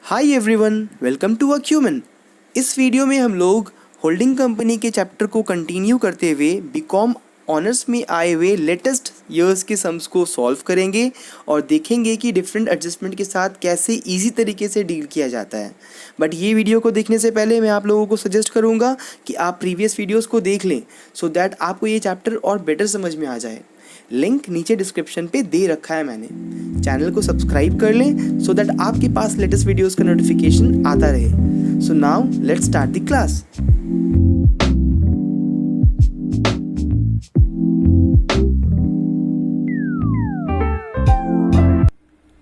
Hi everyone, welcome to Acumen. इस video में हम लोग होल्डिंग कंपनी के चैप्टर को कंटिन्यू करते हुए बीकॉम ऑनर्स में आए हुए लेटेस्ट ईयर्स के सम्स को सॉल्व करेंगे और देखेंगे कि डिफरेंट एडजस्टमेंट के साथ कैसे इजी तरीके से डील किया जाता है। बट ये वीडियो को देखने से पहले मैं आप लोगों को सजेस्ट करूँगा कि आप प्रीवियस वीडियोज़ को देख लें सो दैट आपको ये चैप्टर और बेटर समझ में आ जाए। लिंक नीचे डिस्क्रिप्शन पे दे रखा है मैंने। चैनल को सब्सक्राइब कर लें सो दैट आपके पास लेटेस्ट वीडियोस का नोटिफिकेशन आता रहे। So now let's start the class.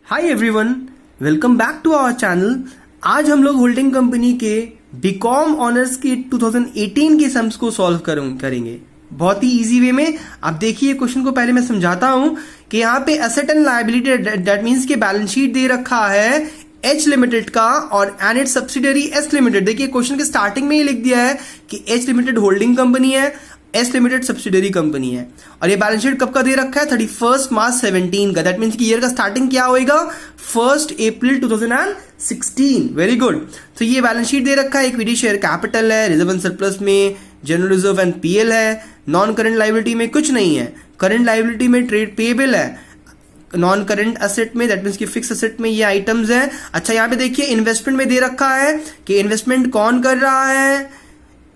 Hi everyone, welcome back to our channel. आज हम लोग होल्डिंग कंपनी के बीकॉम ऑनर्स के 2018 के सम्स को सॉल्व करेंगे बहुत ही इजी वे में। आप देखिए क्वेश्चन को पहले मैं समझाता हूं कि यहाँ पे asset and liability that means के बैलेंस शीट दे रखा है एच लिमिटेड का और and it's subsidiary S limited. देखिए क्वेश्चन के स्टार्टिंग में ही लिख दिया है कि एच लिमिटेड होल्डिंग कंपनी है, एस लिमिटेड सब्सिडियरी कंपनी है। और ये बैलेंस शीट कब का दे रखा है? 31 मार्च 17 का। दैट मींस कि ईयर का स्टार्टिंग क्या होएगा? 1 अप्रैल 2016। Very good. तो ये बैलेंस शीट दे रखा है। इक्विटी शेयर कैपिटल है, रिजर्व एंड सरप्लस में जनरल रिजर्व एंड पीएल है। नॉन करंट लायबिलिटी में कुछ नहीं है। करंट लायबिलिटी में ट्रेड पेएबल है। नॉन करंट असेट में दैट मींस कि फिक्स असेट में ये आइटम्स हैं। अच्छा, यहाँ पे देखिए इन्वेस्टमेंट में दे रखा है कि इन्वेस्टमेंट कौन कर रहा है?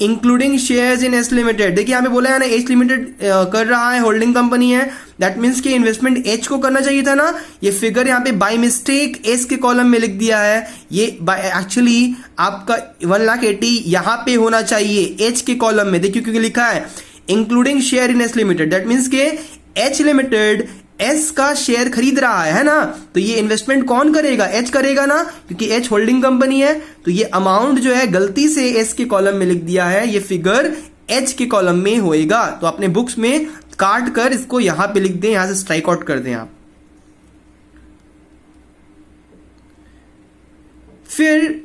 Including shares in S limited. देखिए यहाँ पे बोला है ना एच लिमिटेड कर रहा है, होल्डिंग कंपनी है। दैट मीन्स कि इन्वेस्टमेंट एच को करना चाहिए था ना। ये फिगर यहाँ पे बाय मिस्टेक एस के कॉलम में लिख दिया है। ये एक्चुअली आपका 1,80,000 यहाँ पे होना चाहिए एच के कॉलम में। देखिए क्योंकि लिखा है including share in S limited. That means के एच लिमिटेड एस का शेयर खरीद रहा है ना। तो ये इन्वेस्टमेंट कौन करेगा? एच करेगा ना, क्योंकि एच होल्डिंग कंपनी है। तो ये अमाउंट जो है गलती से एस के कॉलम में लिख दिया है, ये फिगर एच के कॉलम में होएगा। तो अपने बुक्स में काट कर इसको यहां पे लिख दें, यहां से स्ट्राइक आउट कर दें आप। फिर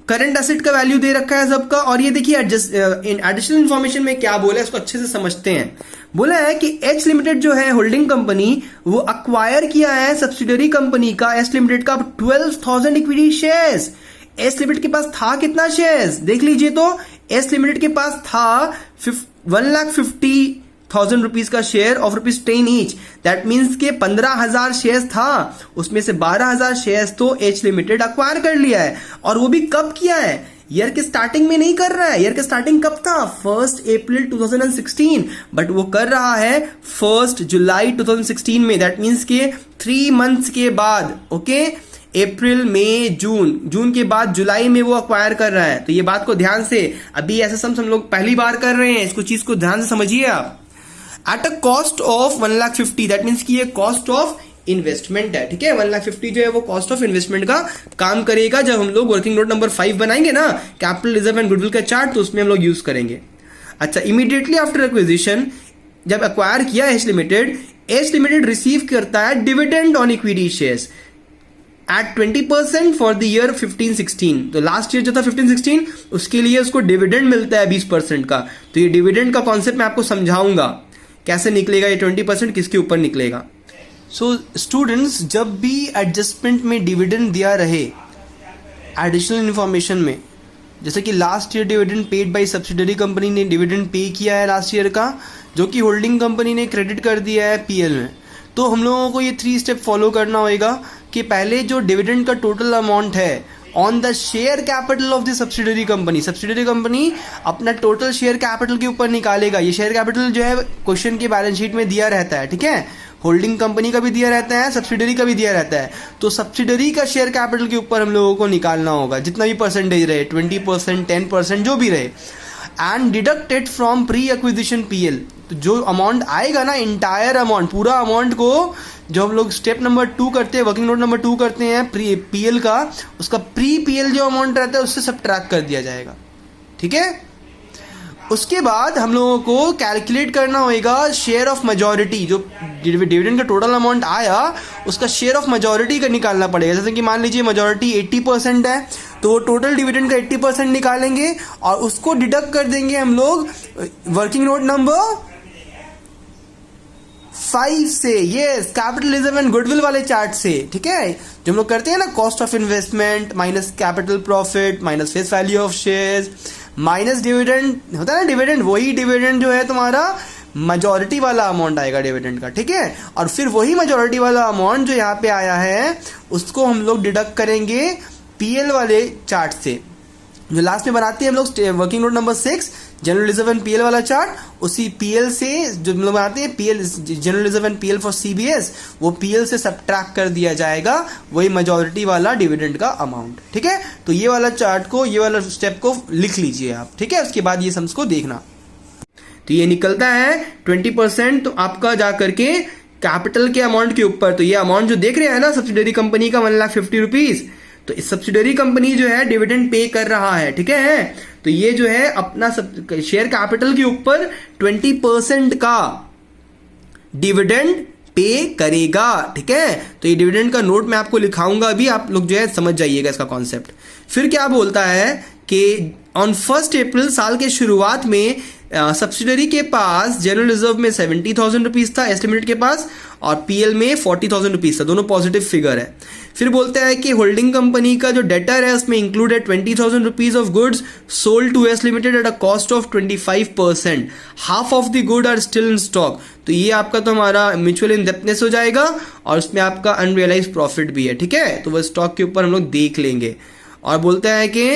करंट एसेट का वैल्यू दे रखा है सबका। और ये देखिए एडिशनल इंफॉर्मेशन में क्या बोला है इसको अच्छे से समझते हैं। बोला है कि एच लिमिटेड जो है होल्डिंग कंपनी वो अक्वायर किया है सब्सिडियरी कंपनी का एस लिमिटेड का 12,000 इक्विटी शेयर्स। एस लिमिटेड के पास था कितना शेयर्स? देख लीजिए तो एस लिमिटेड के पास था 1,50,000 रुपीज का share of ₹10 each. That means के 15,000 शेयर्स था, उसमें से 12,000 शेयर्स तो एच लिमिटेड अक्वायर कर लिया है। और वो भी कब किया है? ईयर के स्टार्टिंग में नहीं कर रहा है। ईयर के स्टार्टिंग कब था? 1 अप्रैल 2016। बट वो कर रहा है 1 जुलाई 2016 में। दैट मीन्स के 3 मंथ्स के बाद। ओके, अप्रैल मई जून के बाद जुलाई में वो अक्वायर कर रहा है। तो ये बात को ध्यान से, अभी ऐसा सम हम लोग पहली बार कर रहे हैं, इसको चीज को ध्यान से समझिए आप। Eight a cost of 1,50,000। That means कि ये कॉस्ट ऑफ इन्वेस्टमेंट है। ठीक है, 1,50,000 जो है वो कॉस्ट ऑफ इन्वेस्टमेंट का काम करेगा। जब हम लोग वर्किंग नोट नंबर 5 बनाएंगे ना कैपिटल रिजर्व एंड गुडविल का चार्ट, तो उसमें हम लोग यूज करेंगे। अच्छा, इमीडिएटली आफ्टर एक्विजिशन जब एक्वायर किया एच लिमिटेड रिसीव करता है dividend on equity shares at 20% for the year 15-16। तो लास्ट ईयर जो था 15-16 उसके लिए उसको डिविडेंड मिलता है 20% का। तो ये डिविडेंड का कॉन्सेप्ट मैं आपको समझाऊंगा कैसे निकलेगा ये 20% किसके ऊपर निकलेगा। सो स्टूडेंट्स, जब भी एडजस्टमेंट में डिविडेंड दिया रहे एडिशनल इंफॉर्मेशन में, जैसे कि last year dividend paid by subsidiary company ने डिविडेंड पे किया है लास्ट ईयर का, जो कि होल्डिंग कंपनी ने क्रेडिट कर दिया है पीएल में। तो हम लोगों को ये 3 स्टेप फॉलो करना होगा कि पहले जो डिविडेंड का टोटल अमाउंट है on the share capital of the subsidiary company अपना टोटल शेयर कैपिटल के ऊपर निकालेगा। ये शेयर कैपिटल जो है क्वेश्चन के बैलेंस शीट में दिया रहता है। ठीक है, होल्डिंग कंपनी का भी दिया रहता है, सब्सिडियरी का भी दिया रहता है। तो सब्सिडियरी का शेयर कैपिटल के ऊपर हम लोगों को निकालना होगा, जितना भी परसेंटेज रहे, 20%, 10%, जो भी रहे। And deducted from pre acquisition PL. तो जो अमाउंट आएगा ना, इंटायर अमाउंट, पूरा अमाउंट को जो हम लोग स्टेप नंबर 2 करते हैं, वर्किंग नोट नंबर 2 करते हैं पीएल का, उसका प्री पीएल जो अमाउंट रहता है उससे सब्ट्रैक्ट कर दिया जाएगा। ठीक है, उसके बाद हम लोगों को कैलकुलेट करना होगा शेयर ऑफ मेजॉरिटी। जो डिविडेंड का टोटल अमाउंट आया उसका शेयर ऑफ मेजॉरिटी का निकालना पड़ेगा। जैसे कि मान लीजिए मेजॉरिटी 80% है, तो टोटल डिविडेंड का 80% निकालेंगे और उसको डिडक्ट कर देंगे हम लोग वर्किंग नोट नंबर 5 से, यस, कैपिटलिज्म एंड गुडविल वाले चार्ट से, ठीक है, जो हम लोग करते हैं ना, cost of investment minus capital profit minus face value of shares minus dividend होता है ना, डिविडेंड, वही डिविडेंड जो है तुम्हारा मेजॉरिटी वाला अमाउंट आएगा डिविडेंड का, ठीक है, और फिर वही मेजॉरिटी वाला अमाउंट जो यहाँ पे आया है उसको हम लोग डिडक्ट करेंगे पीएल वाले चार्ट से, जो लास्ट में बनाते हैं हम लोग working note number 6 general reserve and PL वाला चार्ट, उसी पीएल से जो हम लोग बनाते हैं PL general reserve and PL for CBS, वो पीएल से सब्ट्रैक्ट कर दिया जाएगा वही मेजॉरिटी वाला डिविडेंड का अमाउंट, ठीक है। तो ये वाला चार्ट को, ये वाला स्टेप को लिख लीजिए आप, ठीक है, उसके बाद ये सम्स को देखना। तो ये निकलता है 20%, तो आपका जा करके कैपिटल के अमाउंट के ऊपर, तो ये अमाउंट जो देख रहे हैं ना सब्सिडरी कंपनी का 1,50,000 रुपीज, तो इस सब्सिडरी कंपनी जो है डिविडेंड पे कर रहा है, ठीक है, तो ये जो है अपना शेयर कैपिटल के ऊपर 20% का डिविडेंड पे करेगा, ठीक है। तो ये डिविडेंड का नोट मैं आपको लिखाऊंगा अभी, आप लोग जो है समझ जाइएगा इसका कॉन्सेप्ट। फिर क्या बोलता है कि ऑन 1 अप्रैल साल के शुरुआत में सब्सिडरी के पास जनरल रिजर्व में 70,000 रुपीज था एस लिमिटेड के पास, और पीएल में 40,000 रुपीज था, दोनों पॉजिटिव फिगर है। फिर बोलता है कि होल्डिंग कंपनी का जो डेटर है उसमें इंक्लूड है 20,000 rupees of goods sold to S limited at a cost of 25%, half of the good are still in stock. तो ये आपका तो हमारा म्यूचुअल इंडेप्टनेस हो जाएगा, और उसमें आपका अनरियलाइज प्रॉफिट भी है, ठीक है, तो वो स्टॉक के ऊपर हम लोग देख लेंगे। और बोलता है कि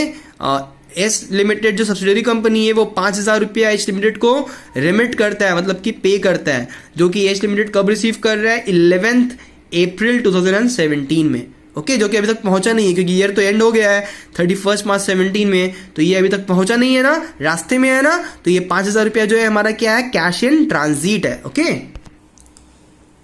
एस लिमिटेड जो सब्सिडरी कंपनी है वो 5,000 रुपया एच लिमिटेड को रिमिट करता है, मतलब कि पे करता है, जो कि एच लिमिटेड कब रिसीव कर रहा है 11 अप्रैल 2017 में, ओके, जो कि अभी तक पहुंचा नहीं है क्योंकि ईयर तो एंड हो गया है 31 मार्च 17 में, तो ये अभी तक पहुंचा नहीं है ना, रास्ते में है ना, तो ये 5,000 रुपया जो है हमारा क्या है, कैश इन ट्रांजिट है, ओके।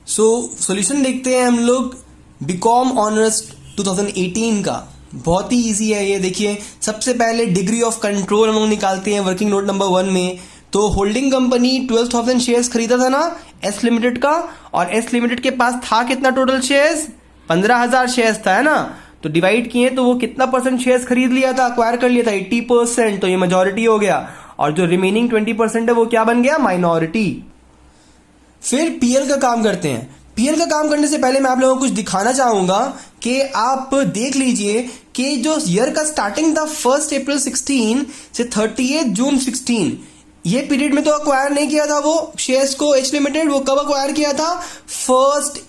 सो सॉल्यूशन देखते हैं हम लोग बीकॉम ऑनर्स 2018 का, बहुत ही इजी है ये, देखिए सबसे पहले डिग्री ऑफ कंट्रोल हम लोग निकालते हैं वर्किंग नोट नंबर 1 में। तो होल्डिंग कंपनी 12,000 शेयर्स खरीदा था ना एस लिमिटेड का, और एस लिमिटेड के पास था कितना टोटल शेयर्स, 15,000 शेयर्स था, है ना, तो डिवाइड किए तो वो कितना परसेंट शेयर्स खरीद लिया था, अक्वायर कर लिया था 80%, तो ये मेजॉरिटी हो गया, और जो रिमेनिंग 20% है वो क्या बन गया, माइनॉरिटी। फिर पीएल का काम करते हैं। पीएल का काम करने से पहले मैं आप लोगों को कुछ दिखाना चाहूंगा कि आप देख लीजिए कि जो ईयर का स्टार्टिंग था 1 अप्रैल 16 से 30 जून 16, ये पीरियड में तो अक्वायर नहीं किया था वो शेयर्स को एच लिमिटेड, वो कब अक्वायर किया था 1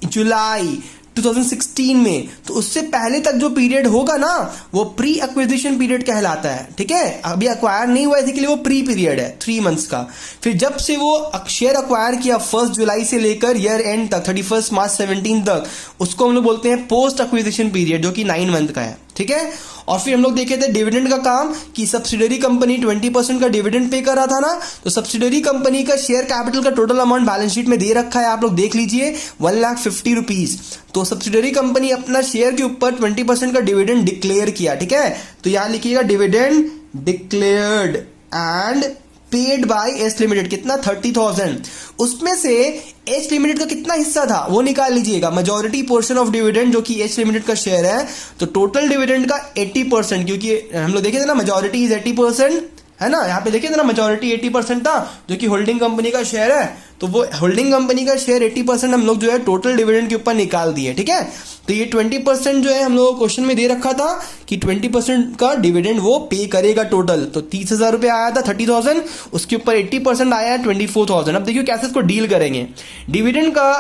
जुलाई 2016 में, तो उससे पहले तक जो पीरियड होगा ना वो प्री एक्विजिशन पीरियड कहलाता है, ठीक है, अभी अक्वायर नहीं हुआ इसके लिए वो प्री पीरियड है 3 मंथ्स का। फिर जब से वो शेयर अक्वायर किया 1 जुलाई से लेकर ईयर एंड तक 31 मार्च 17 तक, उसको हम लोग बोलते हैं पोस्ट एक्विजिशन पीरियड, जो कि 9 मंथ का है, ठीक है। और फिर हम लोग देखे थे डिविडेंड का काम कि सब्सिडरी कंपनी 20% का डिविडेंड पे कर रहा था ना, तो सब्सिडरी कंपनी का शेयर कैपिटल का टोटल अमाउंट बैलेंस शीट में दे रखा है, आप लोग देख लीजिए 1,50,000 रुपीज। तो सब्सिडरी कंपनी अपना शेयर के ऊपर 20% का डिविडेंड डिक्लेयर किया, ठीक है, तो यहां लिखिएगा dividend declared and paid by S limited, कितना 30,000, उसमें से एच लिमिटेड का कितना हिस्सा था वो निकाल लीजिएगा, मेजॉरिटी पोर्शन ऑफ डिविडेंड जो कि एच लिमिटेड का शेयर है, तो टोटल डिविडेंड का 80%, क्योंकि हम लोग देखे थे ना मेजॉरिटी इज 80%, है ना, यहाँ पे देखिए ना मेजॉरिटी 80% था, जो कि होल्डिंग कंपनी का शेयर है, तो वो होल्डिंग कंपनी का शेयर 80% हम लोग जो है टोटल डिविडेंड के ऊपर निकाल दिए, ठीक है। तो ये 20% जो है हम लोग क्वेश्चन में दे रखा था कि 20% का डिविडेंड वो पे करेगा टोटल, तो 30,000 रुपये आया था 30,000, उसके ऊपर 80% आया है 24,000। अब देखिए कैसे इसको डील करेंगे। डिविडेंड का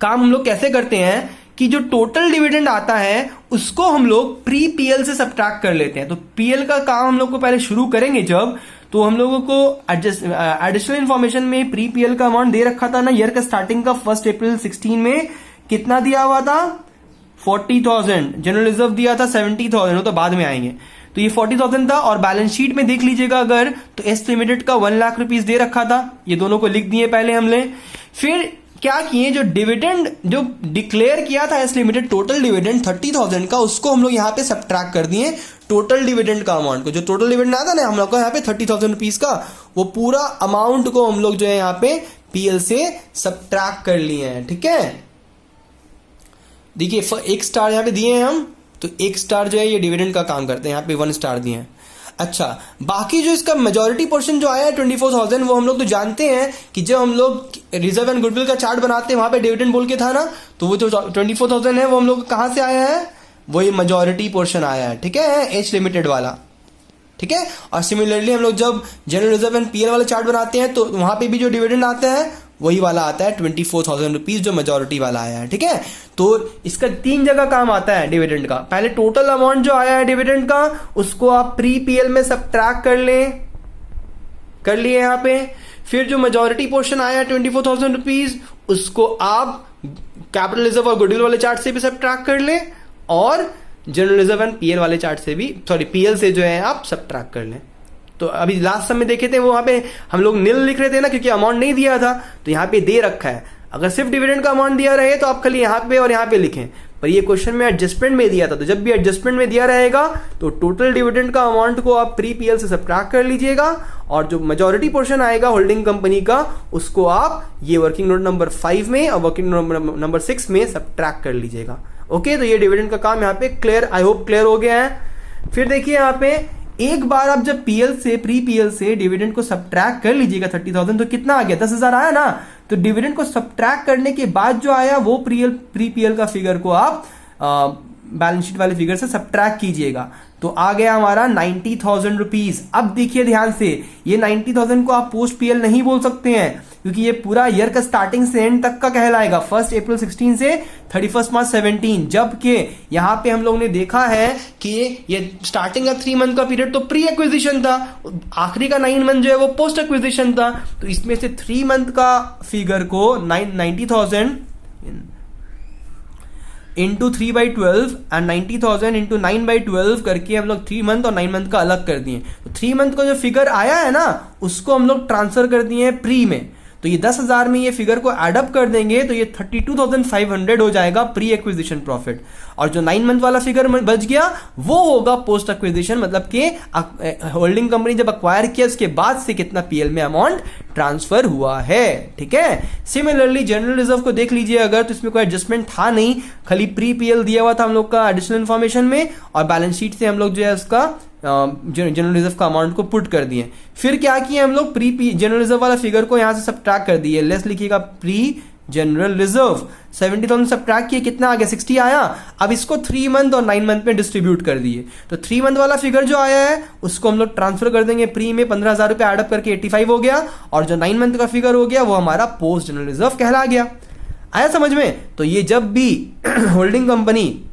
काम हम लोग कैसे करते हैं कि जो टोटल डिविडेंड आता है उसको हम लोग प्री पीएल से सब्ट्रैक्ट कर लेते हैं। तो पीएल का काम हम लोग को पहले शुरू करेंगे जब, तो हम लोगों को एडिशनल इन्फॉर्मेशन में प्री पीएल का अमाउंट दे रखा था ना, ईयर का स्टार्टिंग का 1 अप्रैल 16 में कितना दिया हुआ था 40,000, जनरल रिजर्व दिया था 70,000, वो तो बाद में आएंगे, तो ये 40,000 था। और बैलेंस शीट में देख लीजिएगा अगर, तो एस लिमिटेड का 1,00,000 रुपीज दे रखा था, ये दोनों को लिख दिए पहले हमने। फिर क्या किए, जो डिविडेंड जो डिक्लेयर किया था एस लिमिटेड टोटल डिविडेंड 30,000 का, उसको हम लोग यहाँ पे सब्ट्रैक्ट कर दिए टोटल डिविडेंड का अमाउंट को, जो टोटल डिविडेंड आता ना हम लोग का यहाँ पे 30,000 रुपीज का, वो पूरा अमाउंट को हम लोग जो है यहाँ पे पीएल से सब्ट्रैक्ट कर लिए हैं, ठीक है। देखिए 1 स्टार यहाँ पे दिए हैं हम, तो 1 स्टार जो है ये डिविडेंड का काम करते हैं, यहाँ पे 1 स्टार दिए हैं। अच्छा, बाकी जो इसका मेजॉरिटी पोर्शन जो आया है 24,000, वो हम लोग तो जानते हैं कि जब हम लोग रिजर्व एंड गुडविल का चार्ट बनाते हैं वहां पे डिविडेंड बोल के था ना, तो वो जो 24,000 है वो हम लोग कहां से आया है, वही मेजॉरिटी पोर्शन आया है, ठीक है, एच लिमिटेड वाला, ठीक है। और सिमिलरली हम लोग जब जनरल रिजर्व एंड पीएल वाला चार्ट बनाते हैं तो वहां पे भी जो डिविडेंड आता है वही वाला आता है 24,000 रुपीज, जो मेजॉरिटी वाला आया है, ठीक है। तो इसका 3 जगह काम आता है डिविडेंड का। पहले टोटल अमाउंट जो आया है डिविडेंड का उसको आप प्री पीएल में सबट्रैक्ट कर लिए यहां पे। फिर जो मेजॉरिटी पोर्शन आया है 24,000 रुपीज उसको आप कैपिटल रिजर्व और गुडविल वाले चार्ट से भी सबट्रैक्ट कर ले, और जनरल रिजर्व एंड पीएल वाले चार्ट से भी, सॉरी पीएल से जो है आप सबट्रैक्ट कर लें। तो अभी लास्ट सम में देखे थे वो वहां पे हम लोग नील लिख रहे थे ना, क्योंकि अमाउंट नहीं दिया था, तो यहाँ पे दे रखा है। अगर सिर्फ डिविडेंड का अमाउंट दिया रहे तो आप खाली यहाँ पे और यहाँ पे लिखें, पर ये क्वेश्चन में एडजस्टमेंट में दिया था, तो जब भी एडजस्टमेंट में दिया रहेगा तो टोटल डिविडेंड का अमाउंट को आप प्री पीएल से सबट्रैक्ट कर लीजिएगा, और जो मेजॉरिटी पोर्शन आएगा होल्डिंग कंपनी का उसको आप ये वर्किंग नोट नंबर 5 में और वर्किंग नोट नंबर 6 में सबट्रैक्ट कर लीजिएगा। ओके, तो ये डिविडेंड का काम यहाँ पे क्लियर, आई होप क्लियर हो गया है। फिर देखिए यहाँ पे एक बार आप जब पीएल से, प्री पीएल से डिविडेंड को सबट्रैक्ट कर लीजिएगा 30,000, तो कितना आ गया, 10,000 आया ना। तो डिविडेंड को सबट्रैक्ट करने के बाद जो आया वो प्री पीएल का फिगर को आप बैलेंस शीट वाले फिगर से सबट्रैक्ट कीजिएगा, तो आ गया हमारा 90,000 रुपीज। अब देखिए ध्यान से, ये 90,000 को आप पोस्ट पीएल नहीं बोल सकते हैं, क्योंकि ये पूरा ईयर का स्टार्टिंग से एंड तक का कहलाएगा, 1 अप्रैल 16 से 31 मार्च 17। जबकि यहां पे हम लोग ने देखा है कि ये स्टार्टिंग का 3 मंथ का पीरियड तो प्री एक्विजिशन था, आखिरी का 9 मंथ जो है वो पोस्ट एक्विजिशन था। तो इसमें से 3 मंथ का फिगर को 90,000 इंटू 3/12 एंड 90,000 इंटू 9/12 करके हम लोग 3 मंथ और 9 मंथ का अलग कर दिए। तो 3 मंथ का जो फिगर आया है ना उसको हम लोग ट्रांसफर कर दिए हैं प्री में, तो ये 10,000 में ये फिगर को एडअप कर देंगे तो ये 32,500 हो जाएगा प्री एक्विजिशन प्रॉफिट, और जो 9 मंथ वाला फिगर बच गया वो होगा पोस्ट एक्विजिशन, मतलब कि होल्डिंग कंपनी जब अक्वायर किया उसके बाद से कितना पीएल में अमाउंट ट्रांसफर हुआ है, ठीक है। सिमिलरली जनरल रिजर्व को देख लीजिए, अगर तो इसमें कोई एडजस्टमेंट था नहीं, खाली प्री पीएल दिया हुआ था हम लोग का एडिशनल इन्फॉर्मेशन में, और बैलेंस शीट से हम लोग जो है उसका जनरल रिजर्व का अमाउंट को पुट कर दिए। फिर क्या किए हम लोग, प्री जनरल रिजर्व वाला फिगर को यहां से सबट्रैक्ट कर दिए, लेस लिखिएगा प्री जनरल रिजर्व, 70,000 सबट्रैक्ट किए, कितना आ गया, 60 आया। अब इसको 3 मंथ और 9 मंथ में डिस्ट्रीब्यूट कर दिए, तो 3 मंथ वाला फिगर जो आया है उसको हम लोग ट्रांसफर कर देंगे प्री में, 15,000 रुपए एडअप करके 85 हो गया, और जो 9 मंथ का फिगर हो गया वो हमारा पोस्ट जनरल रिजर्व कहला गया। आया समझ में। तो ये जब भी होल्डिंग कंपनी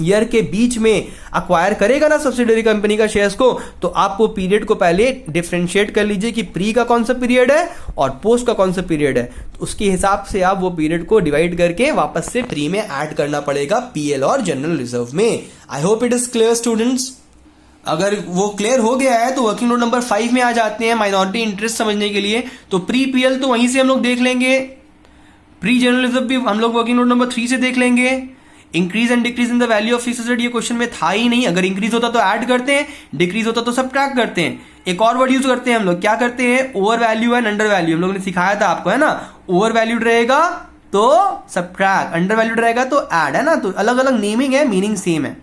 ईयर के बीच में अक्वायर करेगा ना सब्सिडरी कंपनी का शेयर्स को, तो आपको पीरियड को पहले डिफरेंशिएट कर लीजिए कि प्री का कौन सा पीरियड है और पोस्ट का कौन सा पीरियड है, तो उसके हिसाब से आप वो पीरियड को डिवाइड करके वापस से प्री में ऐड करना पड़ेगा पीएल और जनरल रिजर्व में। I hope it is clear students. अगर वो क्लियर हो गया है तो वर्किंग नोट नंबर 5 में आ जाते हैं माइनॉरिटी इंटरेस्ट समझने के लिए। तो प्री पीएल तो वहीं से हम लोग देख लेंगे, प्री जनरल रिजर्व भी हम लोग वर्किंग नोट नंबर 3 से देख लेंगे। Increase and decrease in the value of fixed asset ये क्वेश्चन में था ही नहीं, अगर इंक्रीज होता तो ऐड करते हैं, डिक्रीज होता तो सबट्रैक्ट करते हैं। एक और वर्ड यूज करते हैं हम लोग, क्या करते हैं, over value and under value, हम लोगों ने सिखाया था आपको, है ना। ओवर वैल्यूड रहेगा तो सबट्रैक्ट, अंडर वैल्यूड रहेगा तो ऐड, है ना। तो अलग अलग नेमिंग है, मीनिंग सेम है।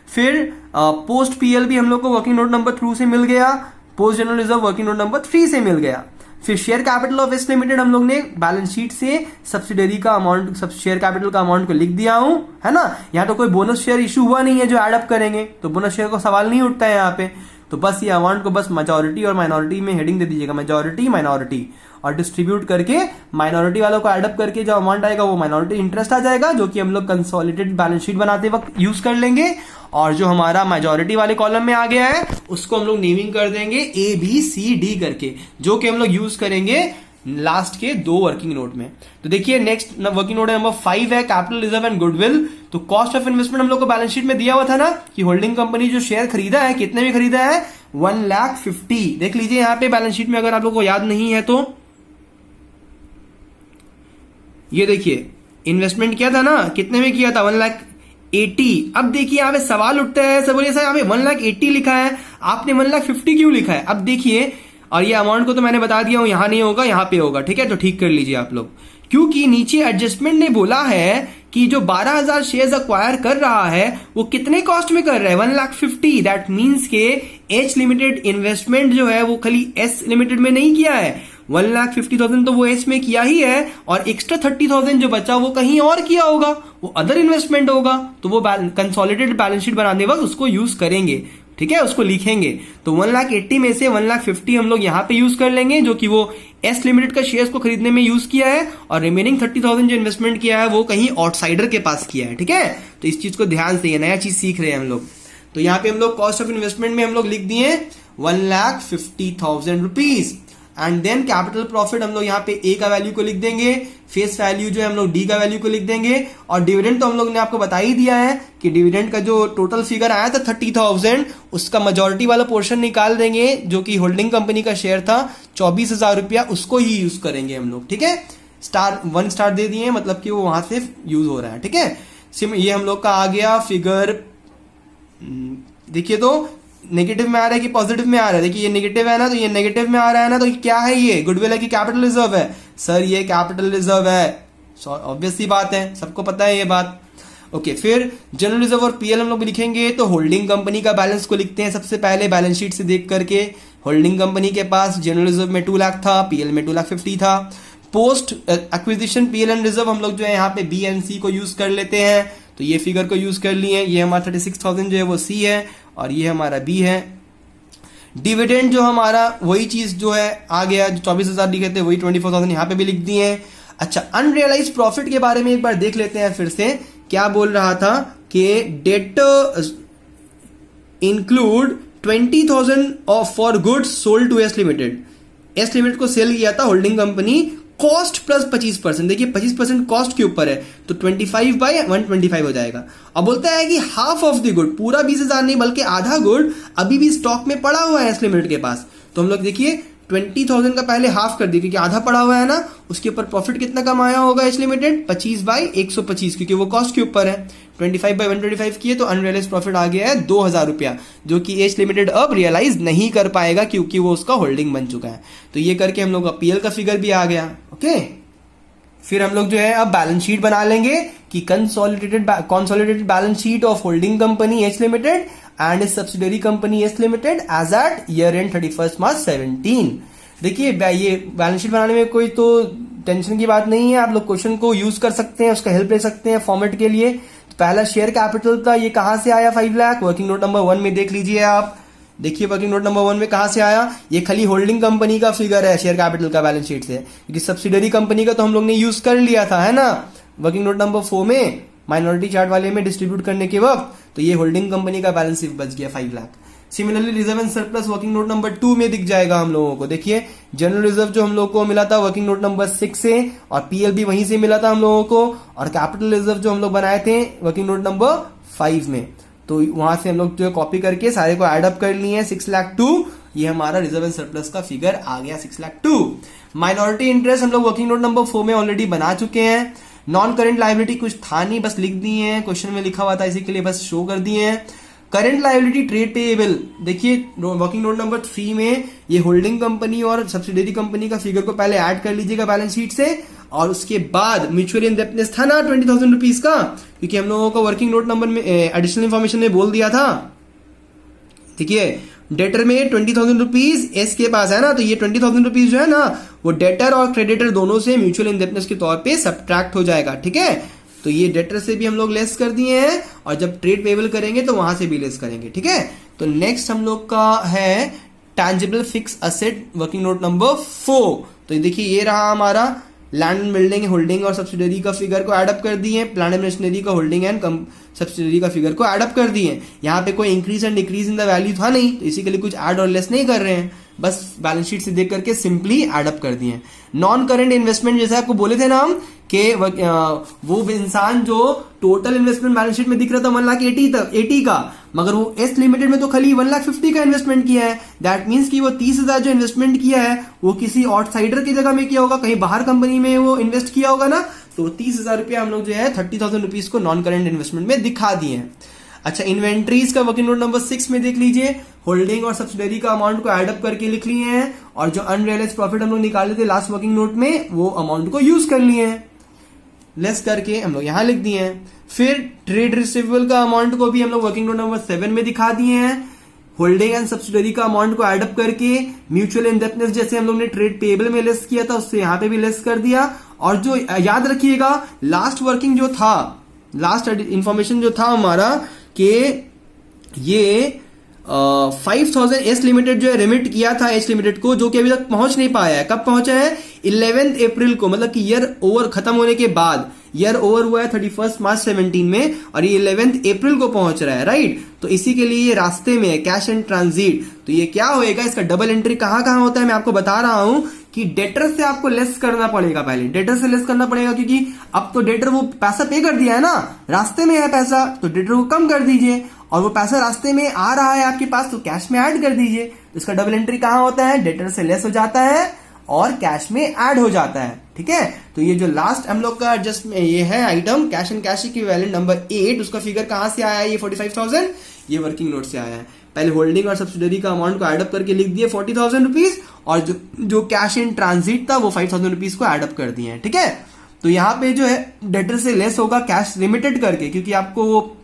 फिर पोस्ट पीएल भी हम लोग को वर्किंग नोट नंबर 2 से मिल गया, post general reserve working note number 3 से मिल गया। फिर share capital of S limited हम लोग ने बैलेंस शीट से सब्सिडरी का अमाउंट, सब शेयर कैपिटल का अमाउंट को लिख दिया हूं, है ना। यहाँ तो कोई बोनस शेयर इशू हुआ नहीं है जो एडअप करेंगे, तो बोनस शेयर को सवाल नहीं उठता है यहाँ पे। तो बस ये अमाउंट को बस मेजॉरिटी और माइनॉरिटी में हेडिंग दे दीजिएगा, मेजॉरिटी माइनॉरिटी, और डिस्ट्रीब्यूट करके माइनॉरिटी वालों को एडअप करके जो अमाउंट आएगा वो माइनॉरिटी इंटरेस्ट आ जाएगा, जो कि हम लोग कंसोलिडेटेड बैलेंस शीट बनाते वक्त यूज कर लेंगे। और जो हमारा मेजॉरिटी वाले कॉलम में आ गया है उसको हम लोग नेमिंग कर देंगे ABCD करके, जो कि हम लोग यूज करेंगे लास्ट के 2 वर्किंग नोट में। तो देखिए नेक्स्ट वर्किंग नोट नंबर 5 है कैपिटल रिजर्व एंड गुडविल। तो कॉस्ट ऑफ इन्वेस्टमेंट हम लोग को बैलेंस शीट में दिया हुआ था ना कि होल्डिंग कंपनी जो शेयर खरीदा है कितने में खरीदा है, 1,50,000। देख लीजिए यहाँ पे बैलेंस शीट में, अगर आप लोग को याद नहीं है तो ये देखिए इन्वेस्टमेंट किया था ना, कितने में किया था, 1,80,000। अब देखिए यहाँ पे सवाल उठता है, सब बोलिए सर यहाँ पे 1,80,000 लिखा है, आपने 1,50,000 क्यों लिखा है। अब देखिए, और ये अमाउंट को तो मैंने बता दिया हूं, यहां नहीं होगा, यहां पे होगा, ठीक है। तो ठीक कर लीजिए आप लोग, क्योंकि नीचे एडजस्टमेंट ने बोला है कि जो 12,000 शेयर्स अक्वायर कर रहा है वो कितने कॉस्ट में कर रहा है, 1,50,000। दैट मीन्स के एच लिमिटेड इन्वेस्टमेंट जो है वो खाली एस लिमिटेड में नहीं किया है, 1,50,000 तो वो एस में किया ही है, और एक्स्ट्रा 30,000 जो बचा वो कहीं और किया होगा, वो अदर इन्वेस्टमेंट होगा, तो वो कंसोलिडेटेड बैलेंस शीट बनाने वक्त उसको यूज करेंगे। ठीक है, उसको लिखेंगे। तो 1,80,000 में से 1,50,000 हम लोग यहां पे यूज कर लेंगे, जो कि वो एस लिमिटेड का शेयर्स को खरीदने में यूज किया है, और रिमेनिंग 30,000 जो इन्वेस्टमेंट किया है वो कहीं आउटसाइडर के पास किया है। ठीक है, तो इस चीज को ध्यान से, ये नया चीज सीख रहे हैं हम लोग। तो यहाँ पे हम लोग कॉस्ट ऑफ इन्वेस्टमेंट में हम लोग लिख दिए 1,50,000 rupees, and then capital profit हम लोग यहाँ पे ए का वैल्यू को लिख देंगे, फेस वैल्यू जो है हम लोग डी का वैल्यू को लिख देंगे, और डिविडेंड तो हम लोग ने आपको बता ही दिया है कि डिविडेंड का जो टोटल फिगर आया था 30,000, उसका मेजोरिटी वाला पोर्शन निकाल देंगे जो कि होल्डिंग कंपनी का शेयर था 24,000 रुपया, उसको ही यूज करेंगे हम लोग। ठीक है, *1 स्टार दे दिए, मतलब कि वो वहां से यूज हो रहा है। ठीक है, ये हम लोग का आ गया फिगर। देखिए तो नेगेटिव में आ रहा है कि पॉजिटिव में आ रहा है, देखिए ये नेगेटिव है ना, तो ये नेगेटिव में आ रहा है ना, तो क्या है ये, गुडविल है कि कैपिटल रिजर्व है? सर ये कैपिटल रिजर्व है, ऑब्वियस सी बात है, सबको पता है ये बात। ओके, फिर जनरल रिजर्व और पीएल हम लोग लिखेंगे, तो होल्डिंग कंपनी का बैलेंस को लिखते हैं सबसे पहले बैलेंस शीट से देख करके। होल्डिंग कंपनी के पास जनरल रिजर्व में 2 लाख था, पीएल में 2,50,000 था। Post acquisition PL and reserve हम लोग जो है यहाँ पे बी एंड सी को यूज कर लेते हैं, तो ये फिगर को यूज कर लिए। ये हमारा 36,000 जो है वो सी है, और ये हमारा बी है। डिविडेंड जो हमारा वही चीज जो है आ गया, जो 24,000 लिखे थे वही 24,000 यहां पे भी लिख दिए हैं। अच्छा, अनरियलाइज प्रॉफिट के बारे में एक बार देख लेते हैं फिर से, क्या बोल रहा था कि debt include 20,000 for goods sold to S limited. S limited को सेल किया था होल्डिंग कंपनी, कॉस्ट प्लस 25%, देखिए 25% कॉस्ट के ऊपर है, तो 25/125 हो जाएगा। अब बोलता है कि हाफ ऑफ द गुड, पूरा 20,000 नहीं बल्कि आधा गुड अभी भी स्टॉक में पड़ा हुआ है एस लिमिटेड के पास। तो हम लोग देखिए 20,000 का पहले हाफ कर दिए, क्योंकि आधा पड़ा हुआ है ना, उसके ऊपर प्रॉफिट कितना कमाया होगा एच लिमिटेड, 25/125, क्योंकि वो कॉस्ट के ऊपर है। 25/125 किए तो अनरियलाइज प्रॉफिट आ गया है 2,000 रुपया, जो कि एच लिमिटेड अब रियलाइज नहीं कर पाएगा क्योंकि वो उसका होल्डिंग बन चुका है। तो ये करके हम लोग का पीएल का फिगर भी आ गया। ओके, फिर हम लोग जो है अब बैलेंस शीट बना लेंगे कि consolidated balance sheet of holding company H limited and subsidiary company S limited as at year end 31 March 17। देखिए ये बैलेंस शीट बनाने में कोई तो टेंशन की बात नहीं है, आप लोग क्वेश्चन को यूज कर सकते हैं, उसका हेल्प ले सकते हैं फॉर्मेट के लिए। तो पहला शेयर कैपिटल था, ये कहां से आया 5 लाख, वर्किंग नोट नंबर 1 में देख लीजिए आप। देखिए वर्किंग नोट नंबर 1 में कहां से आया, ये खाली होल्डिंग कंपनी का फिगर है शेयर कैपिटल का बैलेंस शीट से, क्योंकि सब्सिडरी कंपनी का तो हम लोग ने यूज कर लिया था, है ना, वर्किंग नोट नंबर 4 में माइनॉरिटी चार्ट वाले में डिस्ट्रीब्यूट करने के वक्त। तो ये होल्डिंग कंपनी का बैलेंस शीट बच गया 5 lakh. Similarly reserve and surplus working note number 2 में दिख जाएगा हम लोगों को। देखिए जनरल रिजर्व जो हम लोग को मिला था वर्किंग नोट नंबर 6 से, और पीएल भी वहीं से मिला था हम लोगों को, और कैपिटल रिजर्व जो हम लोग बनाए थे वर्किंग नोट नंबर 5 में, तो वहां से हम लोग जो कॉपी करके सारे को एड अप कर लिए हैं 6,02,000। ये हमारा रिजर्व एंड सरप्लस का फिगर आ गया 6,02,000। माइनॉरिटी इंटरेस्ट हम लोग वर्किंग नोट नंबर 4 में ऑलरेडी बना चुके हैं। नॉन करेंट लायबिलिटी कुछ था नहीं, बस लिख दिए हैं, क्वेश्चन में लिखा हुआ था इसी के लिए बस शो कर दिए हैं। करंट लायबिलिटी ट्रेड पेएबल, देखिए वर्किंग नोट नंबर 3 में ये होल्डिंग कंपनी और सब्सिडरी कंपनी का फिगर को पहले ऐड कर लीजिएगा बैलेंस शीट से, और उसके बाद म्यूचुअल इंडेप्टनेस था ना 20,000 रुपीज का, क्योंकि हम लोगों को वर्किंग नोट नंबर में एडिशनल इंफॉर्मेशन में बोल दिया था। देखिए डेटर में 20,000 रुपीज एस के पास है ना, तो ये 20,000 रुपीज जो है ना वो डेटर और क्रेडिटर दोनों से म्यूचुअल इंडेप्टनेस के तौर पे सब्ट्रैक्ट हो जाएगा। ठीक है, तो ये डेटर से भी हम लोग लेस कर दिए हैं, और जब ट्रेड पेएबल करेंगे तो वहां से भी लेस करेंगे। ठीक है, तो नेक्स्ट हम लोग का है tangible fix asset working note number 4। तो देखिए ये रहा हमारा लैंड एंड बिल्डिंग होल्डिंग और सब्सिडरी का फिगर को एडअप कर दिए, प्लांट एंड मशीनरी का होल्डिंग एंड सब्सिडरी का फिगर को एडअप कर दिए। यहाँ पे कोई increase and decrease in the value था नहीं, तो इसी के लिए कुछ ऐड और लेस नहीं कर रहे हैं, बस बैलेंस शीट से देख करके सिंपली एडअप कर दिए। नॉन करेंट इन्वेस्टमेंट जैसे आपको बोले थे ना हम कि वो इंसान जो टोटल इन्वेस्टमेंट बैलेंस शीट में दिख रहा था 1,80,000 का, मगर वो एस लिमिटेड में तो खाली 1,50,000 का इन्वेस्टमेंट किया है। दैट मीन्स कि वो 30,000 जो इन्वेस्टमेंट किया है वो किसी आउटसाइडर की जगह में किया होगा, कहीं बाहर कंपनी में वो इन्वेस्ट किया होगा ना, तो 30,000 रुपया हम लोग जो है 30,000 रुपीज को नॉन करेंट इन्वेस्टमेंट में दिखा दिए हैं। अच्छा, इन्वेंट्रीज का वर्किंग नोट नंबर 6 में देख लीजिए, होल्डिंग और सब्सिडरी का अमाउंट को एड अप करके लिख लिए हैं, और जो अनरियलाइज्ड प्रॉफिट हम लोग निकाले थे लास्ट वर्किंग नोट में वो अमाउंट को यूज कर लिए हैं, लेस करके हम लोग यहां लिख दिए हैं। फिर ट्रेड रिसीवेबल का अमाउंट को भी हम लोग वर्किंग नोट नंबर 7 में दिखा दिए हैं, होल्डिंग एंड सब्सिडरी का अमाउंट को एडअप करके म्यूचुअल इंडेप्टनेस जैसे हम लोग ने ट्रेड पेबल में लेस किया था उससे यहां पे भी लेस कर दिया। और जो याद रखिएगा लास्ट वर्किंग जो था, लास्ट इंफॉर्मेशन जो था हमारा कि ये 5000 एस लिमिटेड जो है रिमिट किया था एच लिमिटेड को, जो कि अभी तक पहुंच नहीं पाया है। कब पहुंचा है? 11 अप्रैल को, मतलब कि ईयर ओवर खत्म होने के बाद। ईयर ओवर हुआ है 31 मार्च 17 में और ये 11 अप्रैल को पहुंच रहा है, राइट। तो इसी के लिए ये रास्ते में है, कैश एंड ट्रांजिट। तो ये क्या होएगा, इसका डबल एंट्री कहां कहां होता है मैं आपको बता रहा हूं कि डेटर से आपको लेस करना पड़ेगा, पहले डेटर से लेस करना पड़ेगा, क्योंकि अब तो डेटर वो पैसा पे कर दिया है ना, रास्ते में है पैसा, तो डेटर को कम कर दीजिए, और वो पैसा रास्ते में आ रहा है आपके पास तो कैश में ऐड कर दीजिए। तो इसका डबल एंट्री कहां होता है? डेटर से लेस हो जाता है और कैश में ऐड हो जाता है, ठीक है। तो ये जो लास्ट हम लोग का एडजस्ट में ये है item cash and cash equivalent number 8, उसका फिगर कहां से आया है? ये 45,000 ये वर्किंग नोट से आया है। पहले होल्डिंग और सब्सिडरी का अमाउंट को एडअप करके लिख दिए 40,000 रुपीज, और जो कैश इन ट्रांजिट था वो 5,000 रुपीज को एडअप कर दिए, ठीक है। तो यहाँ पे जो है डेटर से लेस होगा कैश लिमिटेड करके, क्योंकि आपको वो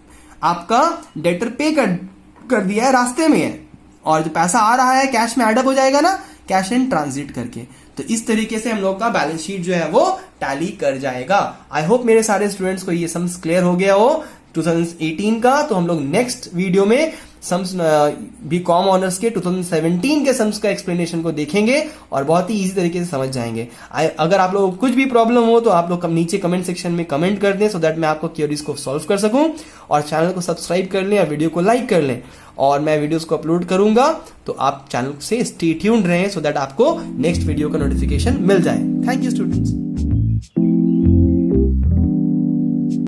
आपका डेटर पे कर दिया है, रास्ते में है, और जो पैसा आ रहा है कैश में एडअप हो जाएगा ना, कैश इन ट्रांजिट करके। तो इस तरीके से हम लोग का बैलेंस शीट जो है वो टैली कर जाएगा। आई होप मेरे सारे स्टूडेंट्स को ये सम्स क्लियर हो गया हो 2018 का। तो हम लोग नेक्स्ट वीडियो में सम्स बीकॉम ऑनर्स के 2017 के सम्स का एक्सप्लेनेशन को देखेंगे और बहुत ही इजी तरीके से समझ जाएंगे। अगर आप लोगों को कुछ भी प्रॉब्लम हो तो आप लोग नीचे कमेंट सेक्शन में कमेंट कर दें, सो दैट मैं आपको क्वेरीज को सॉल्व कर सकूं। और चैनल को सब्सक्राइब कर लें और वीडियो को लाइक कर लें, और मैं वीडियोस को अपलोड करूंगा तो आप चैनल से स्टे ट्यून्ड रहें, सो दैट आपको नेक्स्ट वीडियो का नोटिफिकेशन मिल जाए। Thank you students.